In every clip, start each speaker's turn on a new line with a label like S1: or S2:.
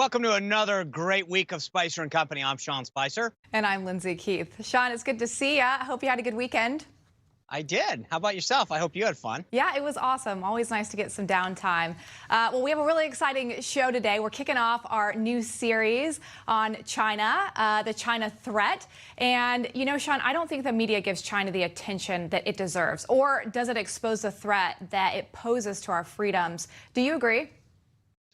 S1: Welcome to another great week of Spicer and Company. I'm Sean Spicer.
S2: And I'm Lindsay Keith. Sean, it's good to see you. I hope you had a good weekend.
S1: I did. How about yourself? I hope you had fun.
S2: Yeah, it was awesome. Always nice to get some downtime. Well, we have a really exciting show today. We're kicking off our new series on China, the China threat. And, you know, Sean, I don't think the media gives China the attention that it deserves. Or does it expose the threat that it poses to our freedoms? Do you agree?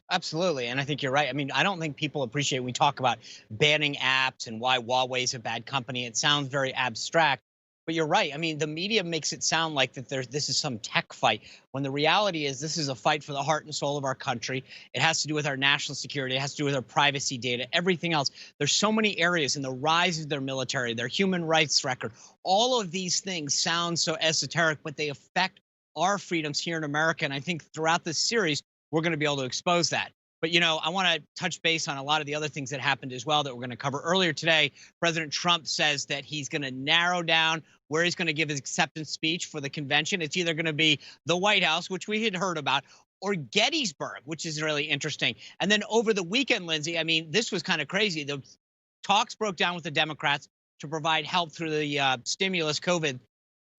S1: Absolutely. And I think you're right. I mean, I don't think people appreciate we talk about banning apps and why Huawei's a bad company. It sounds very abstract. But you're right. I mean, the media makes it sound like that this is some tech fight, when the reality is this is a fight for the heart and soul of our country. It has to do with our national security. It has to do with our privacy data, everything else. There's so many areas in the rise of their military, their human rights record. All of these things sound so esoteric, but they affect our freedoms here in America. And I think throughout this series, we're going to be able to expose that. But, you know, I want to touch base on a lot of the other things that happened as well that we're going to cover. Earlier today, President Trump says that he's going to narrow down where he's going to give his acceptance speech for the convention. It's either going to be the White House, which we had heard about, or Gettysburg, which is really interesting. And then over the weekend, Lindsay, I mean, this was kind of crazy. The talks broke down with the Democrats to provide help through the stimulus COVID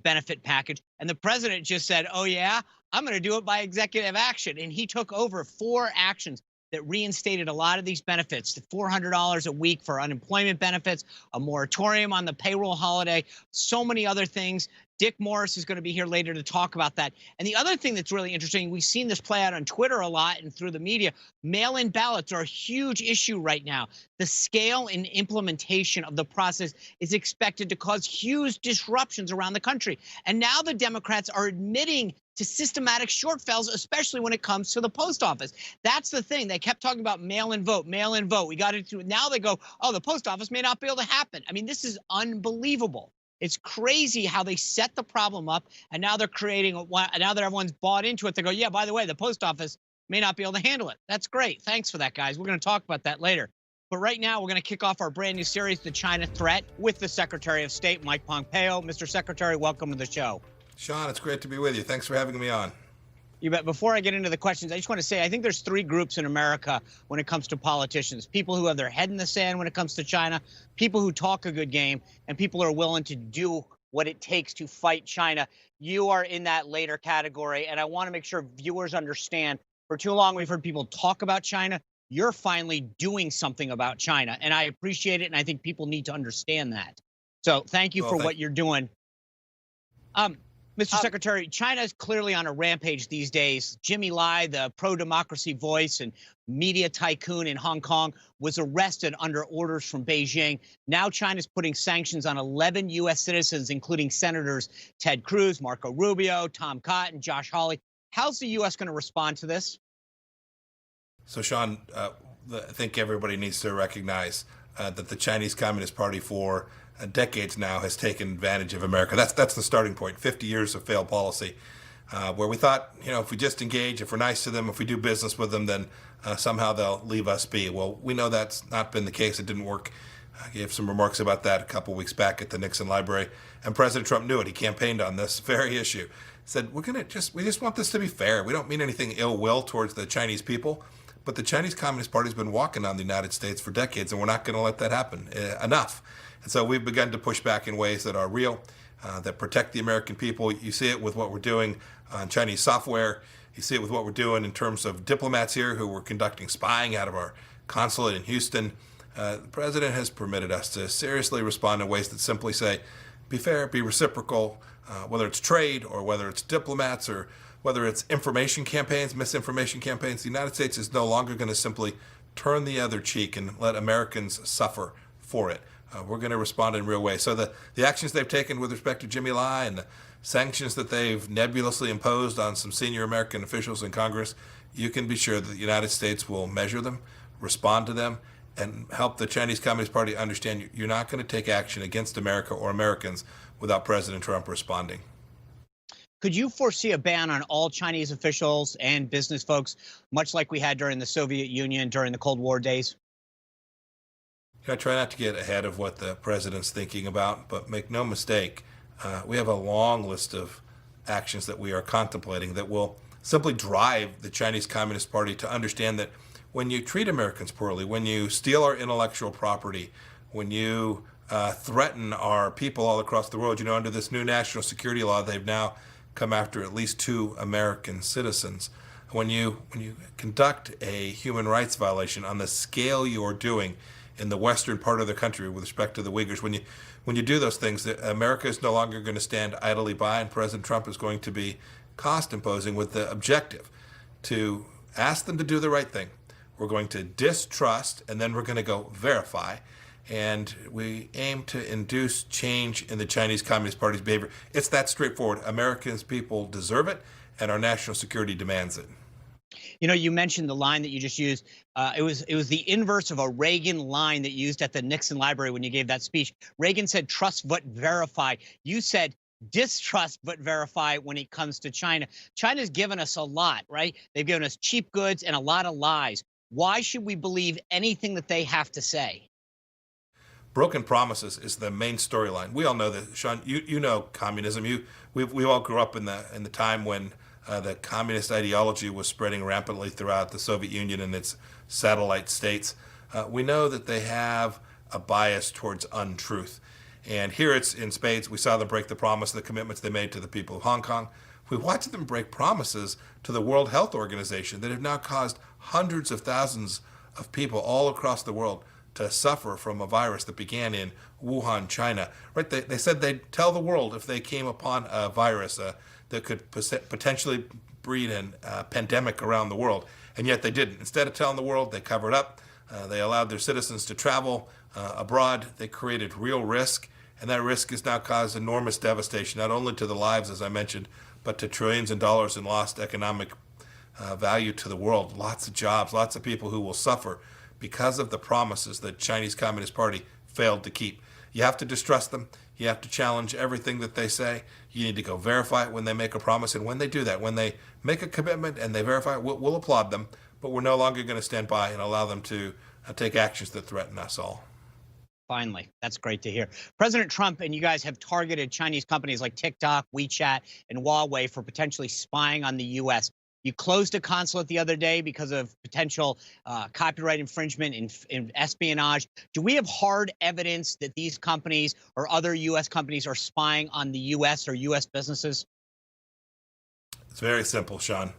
S1: benefit package. And the president just said, oh, yeah, I'm going to do it by executive action. And he took over 4 actions that reinstated a lot of these benefits, the $400 a week for unemployment benefits, a moratorium on the payroll holiday, so many other things. Dick Morris is going to be here later to talk about that. And the other thing that's really interesting, we've seen this play out on Twitter a lot and through the media, mail-in ballots are a huge issue right now. The scale and implementation of the process is expected to cause huge disruptions around the country. And now the Democrats are admitting to systematic shortfalls, especially when it comes to the post office. That's the thing. They kept talking about mail-in vote, mail-in vote. We got into it. Now they go, oh, the post office may not be able to happen. I mean, this is unbelievable. It's crazy how they set the problem up, and now they're creating, now that everyone's bought into it, they go, yeah, by the way, the post office may not be able to handle it. That's great. Thanks for that, guys. We're going to talk about that later. But right now, we're going to kick off our brand new series, The China Threat, with the Secretary of State, Mike Pompeo. Mr. Secretary, welcome to the show.
S3: Sean, it's great to be with you. Thanks for having me on.
S1: You bet. Before I get into the questions, I just want to say I think there's 3 groups in America when it comes to politicians. People who have their head in the sand when it comes to China, people who talk a good game, and people who are willing to do what it takes to fight China. You are in that later category, and I want to make sure viewers understand. For too long, we've heard people talk about China. You're finally doing something about China, and I appreciate it, and I think people need to understand that. So thank you for what you're doing. Mr. Secretary, China is clearly on a rampage these days. Jimmy Lai, the pro-democracy voice and media tycoon in Hong Kong, was arrested under orders from Beijing. Now China's putting sanctions on 11 U.S. citizens, including Senators Ted Cruz, Marco Rubio, Tom Cotton, Josh Hawley. How's the U.S. going to respond to this?
S3: So, Sean, I think everybody needs to recognize that the Chinese Communist Party for decades now has taken advantage of America. That's the starting point. 50 years of failed policy, where we thought, you know, if we just engage, if we're nice to them, if we do business with them, then somehow they'll leave us be. Well, we know that's not been the case. It didn't work. I gave some remarks about that a couple of weeks back at the Nixon Library, and President Trump knew it. He campaigned on this very issue. Said, we just want this to be fair. We don't mean anything ill will towards the Chinese people, but the Chinese Communist Party has been walking on the United States for decades, and we're not going to let that happen. Enough. And so we've begun to push back in ways that are real, that protect the American people. You see it with what we're doing on Chinese software. You see it with what we're doing in terms of diplomats here who were conducting spying out of our consulate in Houston. The president has permitted us to seriously respond in ways that simply say, be fair, be reciprocal, whether it's trade or whether it's diplomats or whether it's information campaigns, misinformation campaigns. The United States is no longer going to simply turn the other cheek and let Americans suffer for it. We're going to respond in real ways. So the actions they've taken with respect to Jimmy Lai and the sanctions that they've nebulously imposed on some senior American officials in Congress, you can be sure that the United States will measure them, respond to them, and help the Chinese Communist Party understand you're not going to take action against America or Americans without President Trump responding.
S1: Could you foresee a ban on all Chinese officials and business folks, much like we had during the Soviet Union during the Cold War days?
S3: I try not to get ahead of what the president's thinking about, but make no mistake, we have a long list of actions that we are contemplating that will simply drive the Chinese Communist Party to understand that when you treat Americans poorly, when you steal our intellectual property, when you threaten our people all across the world. Under this new national security law, they've now come after at least 2 American citizens. When you conduct a human rights violation on the scale you're doing in the western part of the country with respect to the Uyghurs, when you do those things, America is no longer going to stand idly by, and President Trump is going to be cost imposing with the objective to ask them to do the right thing. We're going to distrust, and then we're going to go verify. And we aim to induce change in the Chinese Communist Party's behavior. It's that straightforward. Americans people deserve it, and our national security demands it.
S1: You mentioned the line that you just used. It was the inverse of a Reagan line that you used at the Nixon Library when you gave that speech. Reagan said, trust but verify. You said, distrust but verify when it comes to China. China's given us a lot, right? They've given us cheap goods and a lot of lies. Why should we believe anything that they have to say?
S3: Broken promises is the main storyline. We all know that, Sean. You know communism. We all grew up in the time when the communist ideology was spreading rampantly throughout the Soviet Union and its satellite states. We know that they have a bias towards untruth. And here it's in spades. We saw them break the promise, the commitments they made to the people of Hong Kong. We watched them break promises to the World Health Organization that have now caused hundreds of thousands of people all across the world to suffer from a virus that began in Wuhan, China. Right? They said they'd tell the world if they came upon a virus that could potentially breed a pandemic around the world, and yet they didn't. Instead of telling the world, they covered up. They allowed their citizens to travel abroad. They created real risk, and that risk has now caused enormous devastation, not only to the lives, as I mentioned, but to trillions of dollars in lost economic value to the world. Lots of jobs, lots of people who will suffer because of the promises that Chinese Communist Party failed to keep. You have to distrust them. You have to challenge everything that they say. You need to go verify it when they make a promise. And when they do that, when they make a commitment and they verify it, we'll applaud them. But we're no longer going to stand by and allow them to take actions that threaten us all.
S1: Finally, that's great to hear. President Trump and you guys have targeted Chinese companies like TikTok, WeChat, and Huawei for potentially spying on the U.S. You closed a consulate the other day because of potential copyright infringement and espionage. Do we have hard evidence that these companies or other U.S. companies are spying on the U.S. or U.S. businesses?
S3: It's very simple, Sean.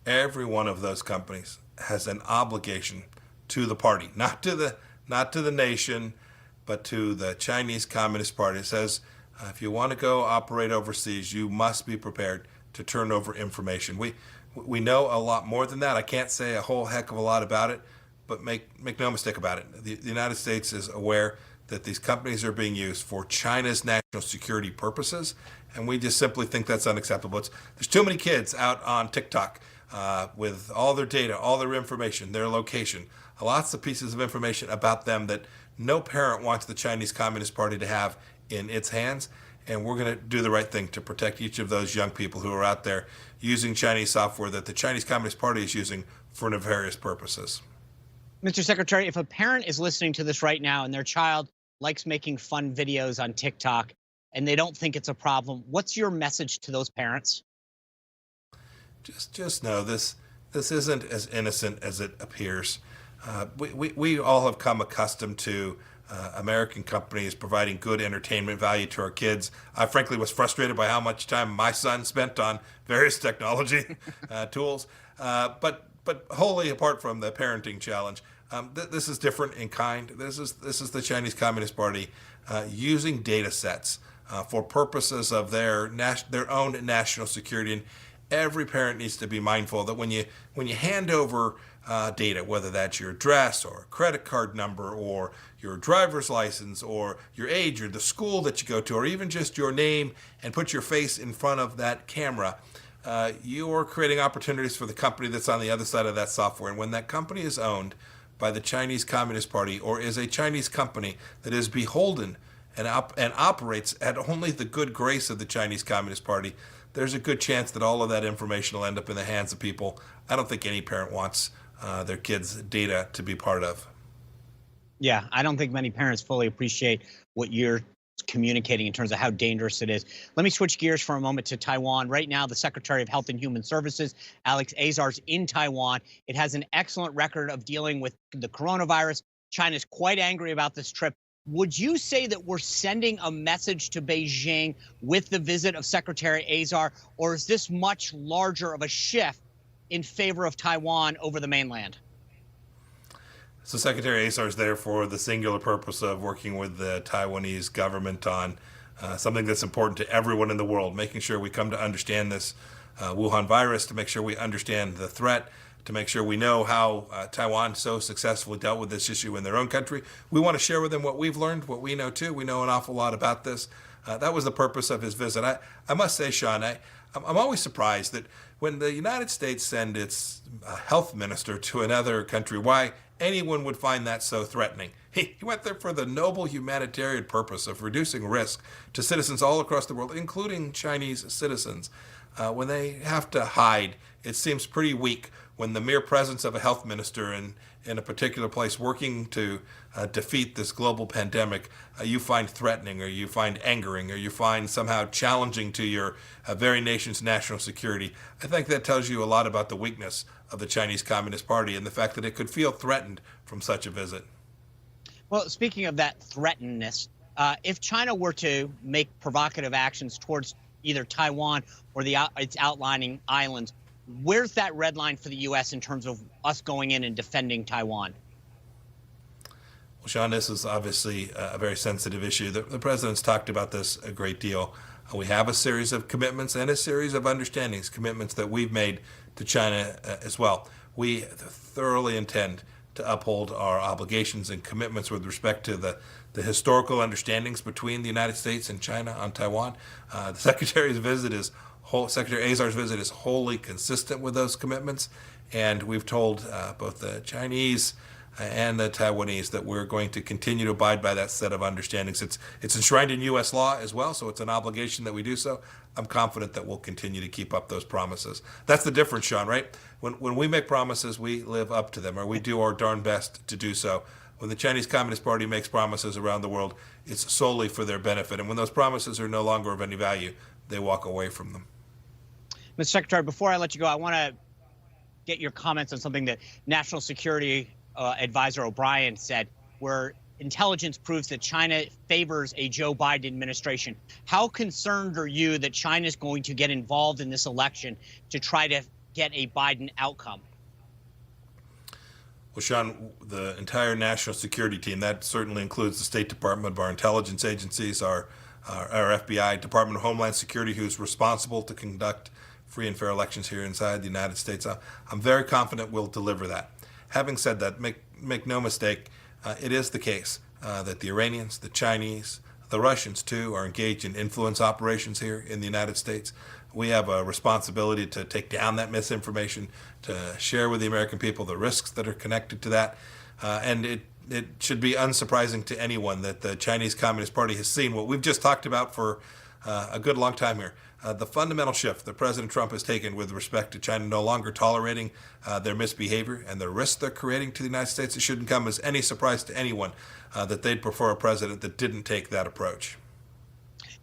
S3: Every one of those companies has an obligation to the party, not to the nation, but to the Chinese Communist Party. It says if you want to go operate overseas, you must be prepared to turn over information. We know a lot more than that. I can't say a whole heck of a lot about it, but make no mistake about it. The United States is aware that these companies are being used for China's national security purposes, and we just simply think that's unacceptable. There's too many kids out on TikTok with all their data, all their information, their location, lots of pieces of information about them that no parent wants the Chinese Communist Party to have in its hands. And we're going to do the right thing to protect each of those young people who are out there using Chinese software that the Chinese Communist Party is using for nefarious purposes.
S1: Mr. Secretary, if a parent is listening to this right now and their child likes making fun videos on TikTok and they don't think it's a problem, what's your message to those parents?
S3: Just know this isn't as innocent as it appears. We all have come accustomed to American companies providing good entertainment value to our kids. I frankly was frustrated by how much time my son spent on various technology tools. But wholly apart from the parenting challenge, this is different in kind. This is the Chinese Communist Party using data sets for purposes of their own national security. And every parent needs to be mindful that when you hand over data, whether that's your address or credit card number or your driver's license or your age or the school that you go to or even just your name, and put your face in front of that camera, you're creating opportunities for the company that's on the other side of that software. And when that company is owned by the Chinese Communist Party or is a Chinese company that is beholden and operates at only the good grace of the Chinese Communist Party, there's a good chance that all of that information will end up in the hands of people I don't think any parent wants their kids' data to be part of.
S1: Yeah, I don't think many parents fully appreciate what you're communicating in terms of how dangerous it is. Let me switch gears for a moment to Taiwan. Right now, the Secretary of Health and Human Services, Alex Azar's in Taiwan. It has an excellent record of dealing with the coronavirus. China's quite angry about this trip. Would you say that we're sending a message to Beijing with the visit of Secretary Azar, or is this much larger of a shift in favor of Taiwan over the mainland?
S3: So Secretary Azar is there for the singular purpose of working with the Taiwanese government on something that's important to everyone in the world, making sure we come to understand this Wuhan virus, to make sure we understand the threat, to make sure we know how Taiwan so successfully dealt with this issue in their own country. We want to share with them what we've learned, what we know too. We know an awful lot about this. That was the purpose of his visit. I must say, Sean, I'm always surprised that when the United States send its health minister to another country, why anyone would find that so threatening. He went there for the noble humanitarian purpose of reducing risk to citizens all across the world, including Chinese citizens. When they have to hide, it seems pretty weak when the mere presence of a health minister in a particular place working to defeat this global pandemic, you find threatening, or you find angering, or you find somehow challenging to your very nation's national security. I think that tells you a lot about the weakness of the Chinese Communist Party and the fact that it could feel threatened from such a visit.
S1: Well, speaking of that threatenness, if China were to make provocative actions towards either Taiwan or its outlying islands, where's that red line for the U.S. in terms of us going in and defending Taiwan?
S3: Well, Sean, this is obviously a very sensitive issue. The president's talked about this a great deal. We have a series of commitments and a series of understandings, commitments that we've made to China as well. We thoroughly intend to uphold our obligations and commitments with respect to the historical understandings between the United States and China on Taiwan. The Secretary Azar's visit is wholly consistent with those commitments, and we've told both the Chinese and the Taiwanese that we're going to continue to abide by that set of understandings. It's enshrined in U.S. law as well, so it's an obligation that we do so. I'm confident that we'll continue to keep up those promises. That's the difference, Sean, right? When we make promises, we live up to them, or we do our darn best to do so. When the Chinese Communist Party makes promises around the world, it's solely for their benefit. And when those promises are no longer of any value, they walk away from them.
S1: Mr. Secretary, before I let you go, I want to get your comments on something that National Security Advisor O'Brien said, where intelligence proves that China favors a Joe Biden administration. How concerned are you that China is going to get involved in this election to try to get a Biden outcome?
S3: Well, Sean, the entire national security team, that certainly includes the State Department, our intelligence agencies, our FBI, Department of Homeland Security, who's responsible to conduct free and fair elections here inside the United States. I'm very confident we'll deliver that. Having said that, make no mistake, it is the case that the Iranians, the Chinese, the Russians too, are engaged in influence operations here in the United States. We have a responsibility to take down that misinformation, to share with the American people the risks that are connected to that. And it should be unsurprising to anyone that the Chinese Communist Party has seen what we've just talked about for a good long time here. The fundamental shift that President Trump has taken with respect to China no longer tolerating their misbehavior and the risks they're creating to the United States, it shouldn't come as any surprise to anyone that they'd prefer a president that didn't take that approach.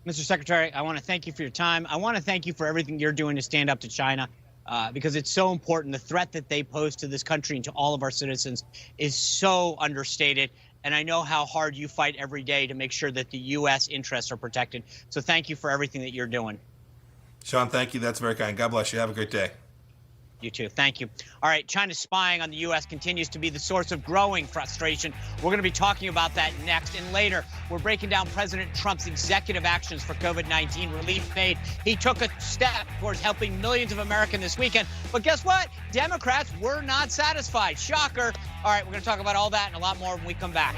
S1: Mr. Secretary, I want to thank you for your time. I want to thank you for everything you're doing to stand up to China, because it's so important. The threat that they pose to this country and to all of our citizens is so understated. And I know how hard you fight every day to make sure that the U.S. interests are protected. So thank you for everything that you're doing.
S3: Sean, thank you. That's very kind. God bless you. Have a great day.
S1: You too. Thank you. All right. China's spying on the U.S. continues to be the source of growing frustration. We're going to be talking about that next. And later, we're breaking down President Trump's executive actions for COVID-19 relief aid. He took a step towards helping millions of Americans this weekend. But guess what? Democrats were not satisfied. Shocker. All right. We're going to talk about all that and a lot more when we come back.